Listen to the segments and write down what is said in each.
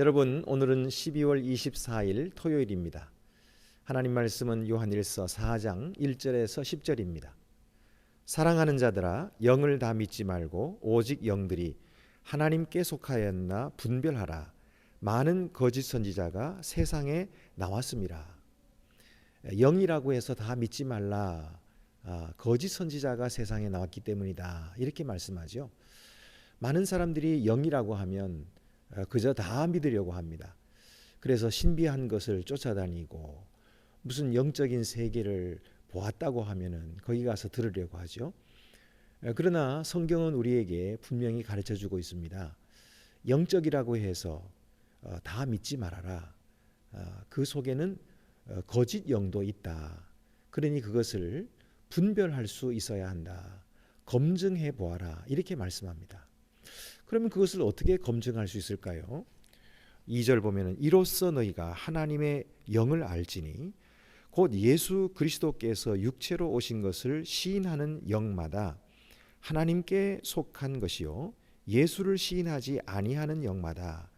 여러분, 오늘은 12월 24일 토요일입니다. 하나님 말씀은 요한일서 4장 1절에서 10절입니다. 사랑하는 자들아, 영을 다 믿지 말고 오직 영들이 하나님께 속하였나 분별하라. 많은 거짓 선지자가 세상에 나왔습니다. 영이라고 해서 다 믿지 말라. 거짓 선지자가 세상에 나왔기 때문이다. 이렇게 말씀하죠. 많은 사람들이 영이라고 하면 그저 다 믿으려고 합니다. 그래서 신비한 것을 쫓아다니고 무슨 영적인 세계를 보았다고 하면은 거기 가서 들으려고 하죠. 그러나 성경은 우리에게 분명히 가르쳐주고 있습니다. 영적이라고 해서 다 믿지 말아라. 그 속에는 거짓 영도 있다. 그러니 그것을 분별할 수 있어야 한다. 검증해 보아라. 이렇게 말씀합니다. 그러면 그것을 어떻게 검증할 수 있을까요? 2절 보면은 이로써 너희가 하나님의 영을 알지니 곧 예수 그리스도께서 육체로 오신 것을 시인하는 영마다 하나님께 속한 것이요 예수를 시인하지 아니하는 영마다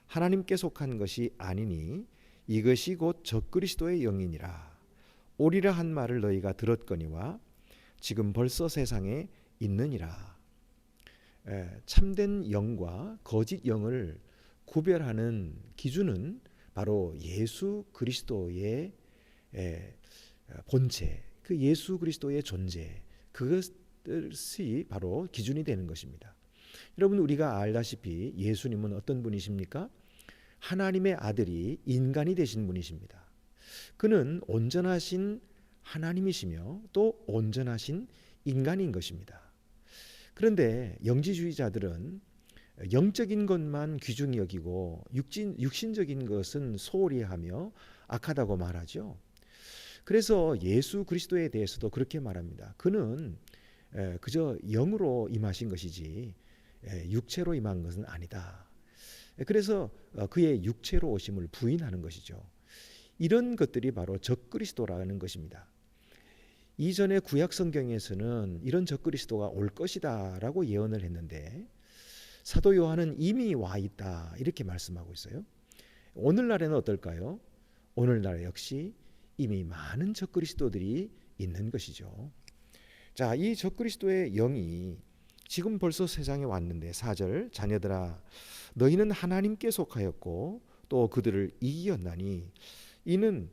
하나님께 속한 것이 아니니 이것이 곧 적그리스도의 영이니라. 오리라 한 말을 너희가 들었거니와 지금 벌써 세상에 있느니라. 참된 영과 거짓 영을 구별하는 기준은 바로 예수 그리스도의 본체, 그 예수 그리스도의 존재, 그것이 바로 기준이 되는 것입니다. 여러분, 우리가 알다시피 예수님은 어떤 분이십니까? 하나님의 아들이 인간이 되신 분이십니다. 그는 온전하신 하나님이시며 또 온전하신 인간인 것입니다. 그런데 영지주의자들은 영적인 것만 귀중히 여기고 육신적인 것은 소홀히 하며 악하다고 말하죠. 그래서 예수 그리스도에 대해서도 그렇게 말합니다. 그는 그저 영으로 임하신 것이지 육체로 임한 것은 아니다. 그래서 그의 육체로 오심을 부인하는 것이죠. 이런 것들이 바로 적그리스도라는 것입니다. 이전에 구약 성경에서는 이런 적그리스도가 올 것이다라고 예언을 했는데 사도 요한은 이미 와 있다 이렇게 말씀하고 있어요. 오늘날에는 어떨까요? 오늘날 역시 이미 많은 적그리스도들이 있는 것이죠. 자, 이 적그리스도의 영이 지금 벌써 세상에 왔는데 4절 자녀들아 너희는 하나님께 속하였고 또 그들을 이기었나니 이는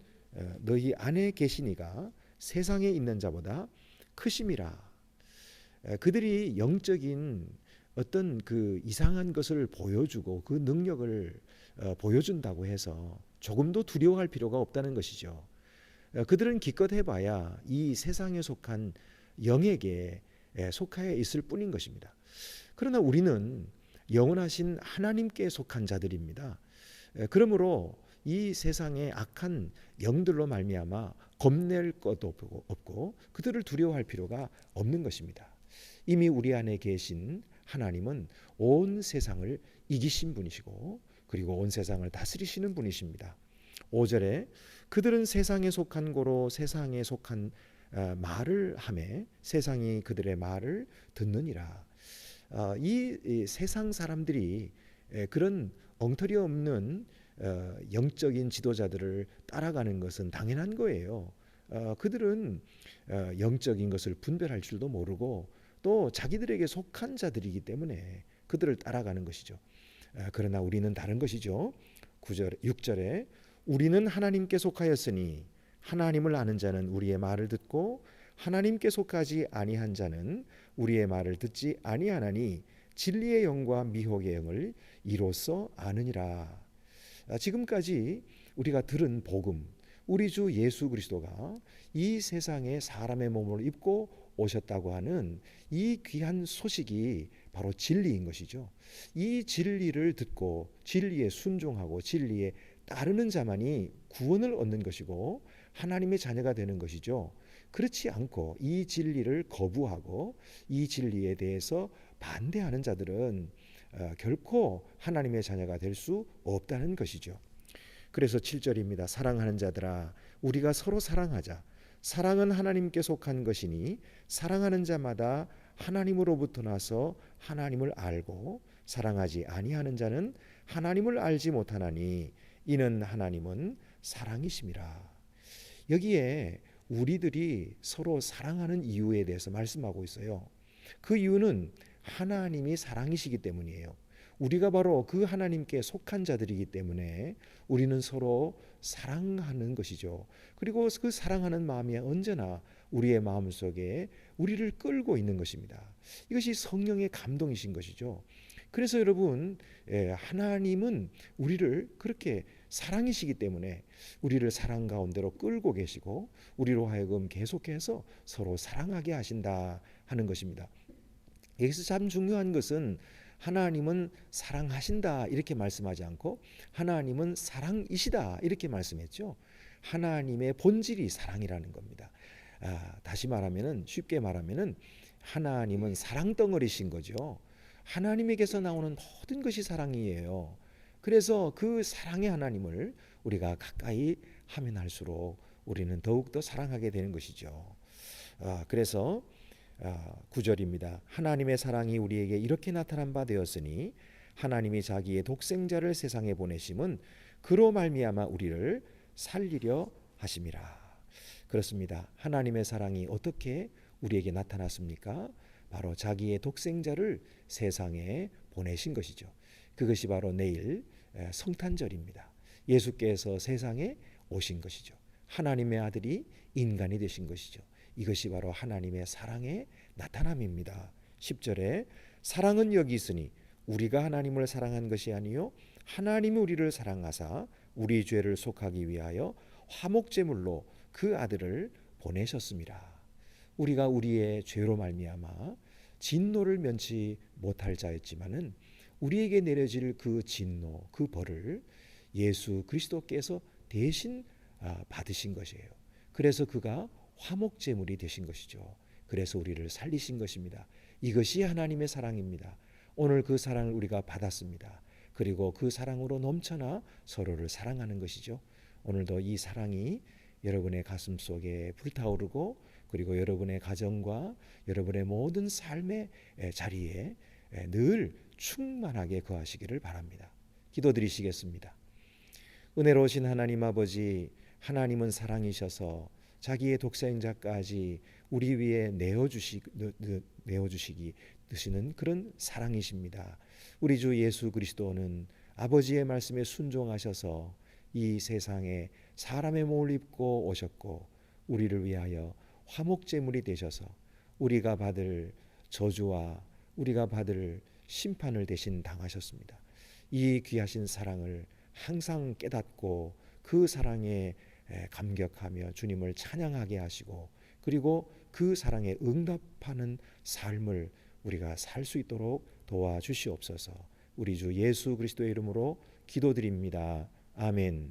너희 안에 계시니가 세상에 있는 자보다 크심이라. 그들이 영적인 어떤 그 이상한 것을 보여주고 그 능력을 보여준다고 해서 조금도 두려워할 필요가 없다는 것이죠. 그들은 기껏 해봐야 이 세상에 속한 영에게 속하여 있을 뿐인 것입니다. 그러나 우리는 영원하신 하나님께 속한 자들입니다. 그러므로 이 세상의 악한 영들로 말미암아 겁낼 것도 없고 그들을 두려워할 필요가 없는 것입니다. 이미 우리 안에 계신 하나님은 온 세상을 이기신 분이시고 그리고 온 세상을 다스리시는 분이십니다. 5절에 그들은 세상에 속한 고로 세상에 속한 말을 하매 세상이 그들의 말을 듣느니라. 이 세상 사람들이 그런 엉터리 없는 영적인 지도자들을 따라가는 것은 당연한 거예요. 그들은 영적인 것을 분별할 줄도 모르고 또 자기들에게 속한 자들이기 때문에 그들을 따라가는 것이죠. 그러나 우리는 다른 것이죠. 6절에 우리는 하나님께 속하였으니 하나님을 아는 자는 우리의 말을 듣고 하나님께 속하지 아니한 자는 우리의 말을 듣지 아니하나니 진리의 영과 미혹의 영을 이로써 아느니라. 지금까지 우리가 들은 복음, 우리 주 예수 그리스도가 이 세상에 사람의 몸을 입고 오셨다고 하는 이 귀한 소식이 바로 진리인 것이죠. 이 진리를 듣고 진리에 순종하고 진리에 따르는 자만이 구원을 얻는 것이고 하나님의 자녀가 되는 것이죠. 그렇지 않고 이 진리를 거부하고 이 진리에 대해서 반대하는 자들은 결코 하나님의 자녀가 될 수 없다는 것이죠. 그래서 7절입니다. 사랑하는 자들아 우리가 서로 사랑하자. 사랑은 하나님께 속한 것이니 사랑하는 자마다 하나님으로부터 나서 하나님을 알고 사랑하지 아니하는 자는 하나님을 알지 못하나니 이는 하나님은 사랑이심이라. 여기에 우리들이 서로 사랑하는 이유에 대해서 말씀하고 있어요. 그 이유는 하나님이 사랑이시기 때문이에요. 우리가 바로 그 하나님께 속한 자들이기 때문에 우리는 서로 사랑하는 것이죠. 그리고 그 사랑하는 마음이 언제나 우리의 마음속에 우리를 끌고 있는 것입니다. 이것이 성령의 감동이신 것이죠. 그래서 여러분, 하나님은 우리를 그렇게 사랑이시기 때문에 우리를 사랑 가운데로 끌고 계시고 우리로 하여금 계속해서 서로 사랑하게 하신다 하는 것입니다. 여기서 참 중요한 것은 하나님은 사랑하신다 이렇게 말씀하지 않고 하나님은 사랑이시다 이렇게 말씀했죠. 하나님의 본질이 사랑이라는 겁니다. 다시 말하면은, 쉽게 말하면은 하나님은 사랑 덩어리신 거죠. 하나님에게서 나오는 모든 것이 사랑이에요. 그래서 그 사랑의 하나님을 우리가 가까이 하면 할수록 우리는 더욱더 사랑하게 되는 것이죠. 그래서 9절입니다. 하나님의 사랑이 우리에게 이렇게 나타난 바 되었으니 하나님이 자기의 독생자를 세상에 보내심은 그로 말미암아 우리를 살리려 하심이라. 그렇습니다. 하나님의 사랑이 어떻게 우리에게 나타났습니까? 바로 자기의 독생자를 세상에 보내신 것이죠. 그것이 바로 내일 성탄절입니다. 예수께서 세상에 오신 것이죠. 하나님의 아들이 인간이 되신 것이죠. 이것이 바로 하나님의 사랑의 나타남입니다. 10절에 사랑은 여기 있으니 우리가 하나님을 사랑한 것이 아니요 하나님이 우리를 사랑하사 우리 죄를 속하기 위하여 화목제물로 그 아들을 보내셨습니다. 우리가 우리의 죄로 말미암아 진노를 면치 못할 자였지만은 우리에게 내려질 그 진노, 그 벌을 예수 그리스도께서 대신 받으신 것이에요. 그래서 그가 화목제물이 되신 것이죠. 그래서 우리를 살리신 것입니다. 이것이 하나님의 사랑입니다. 오늘 그 사랑을 우리가 받았습니다. 그리고 그 사랑으로 넘쳐나 서로를 사랑하는 것이죠. 오늘도 이 사랑이 여러분의 가슴 속에 불타오르고 그리고 여러분의 가정과 여러분의 모든 삶의 자리에 늘 충만하게 거하시기를 바랍니다. 기도드리시겠습니다. 은혜로우신 하나님 아버지, 하나님은 사랑이셔서 자기의 독생자까지 우리 위에 내어주시기 드시는 그런 사랑이십니다. 우리 주 예수 그리스도는 아버지의 말씀에 순종하셔서 이 세상에 사람의 몸을 입고 오셨고 우리를 위하여 화목제물이 되셔서 우리가 받을 저주와 우리가 받을 심판을 대신 당하셨습니다. 이 귀하신 사랑을 항상 깨닫고 그 사랑에 감격하며 주님을 찬양하게 하시고 그리고 그 사랑에 응답하는 삶을 우리가 살 수 있도록 도와주시옵소서. 우리 주 예수 그리스도의 이름으로 기도드립니다. 아멘.